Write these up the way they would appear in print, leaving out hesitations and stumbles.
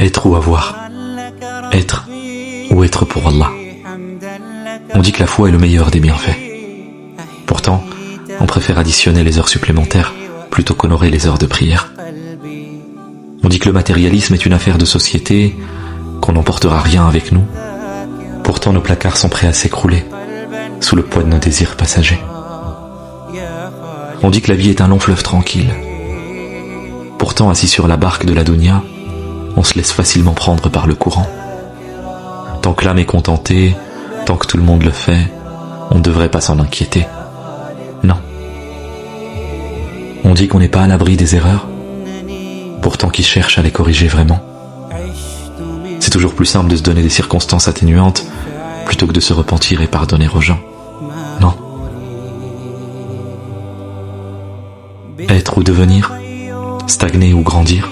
Être ou avoir. Être ou être pour Allah. On dit que la foi est le meilleur des bienfaits. Pourtant, on préfère additionner les heures supplémentaires plutôt qu'honorer les heures de prière. On dit que le matérialisme est une affaire de société, qu'on n'emportera rien avec nous. Pourtant, nos placards sont prêts à s'écrouler sous le poids de nos désirs passagers. On dit que la vie est un long fleuve tranquille. Pourtant, assis sur la barque de la dunya, on se laisse facilement prendre par le courant. Tant que l'âme est contentée, tant que tout le monde le fait, on ne devrait pas s'en inquiéter. Non. On dit qu'on n'est pas à l'abri des erreurs, pourtant qui cherche à les corriger vraiment. C'est toujours plus simple de se donner des circonstances atténuantes plutôt que de se repentir et pardonner aux gens. Non. Être ou devenir, stagner ou grandir,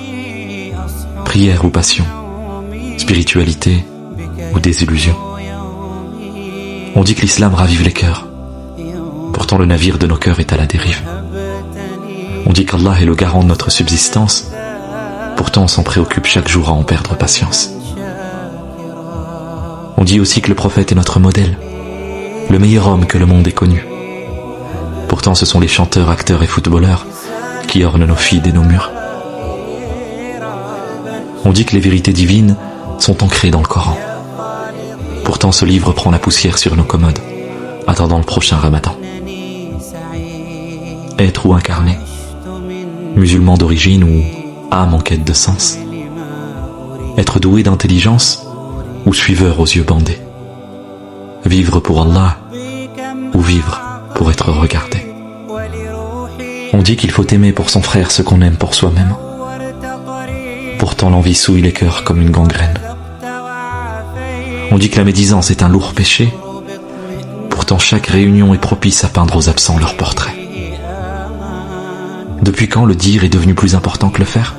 prière ou passion, spiritualité ou désillusion. On dit que l'islam ravive les cœurs. Pourtant le navire de nos cœurs est à la dérive. On dit qu'Allah est le garant de notre subsistance. Pourtant on s'en préoccupe chaque jour à en perdre patience. On dit aussi que le prophète est notre modèle, le meilleur homme que le monde ait connu. Pourtant ce sont les chanteurs, acteurs et footballeurs qui ornent nos feeds et nos murs. On dit que les vérités divines sont ancrées dans le Coran. Pourtant ce livre prend la poussière sur nos commodes, attendant le prochain Ramadan. Être ou incarner, musulman d'origine ou âme en quête de sens, être doué d'intelligence ou suiveur aux yeux bandés, vivre pour Allah ou vivre pour être regardé. On dit qu'il faut aimer pour son frère ce qu'on aime pour soi-même. Pourtant l'envie souille les cœurs comme une gangrène. On dit que la médisance est un lourd péché. Pourtant chaque réunion est propice à peindre aux absents leur portrait. Depuis quand le dire est devenu plus important que le faire?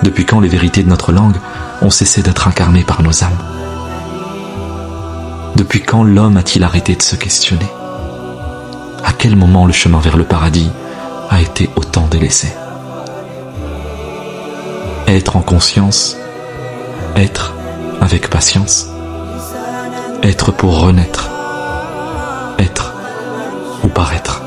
Depuis quand les vérités de notre langue ont cessé d'être incarnées par nos âmes? Depuis quand l'homme a-t-il arrêté de se questionner? À quel moment le chemin vers le paradis a été autant délaissé? Être en conscience, être avec patience, être pour renaître, être ou paraître.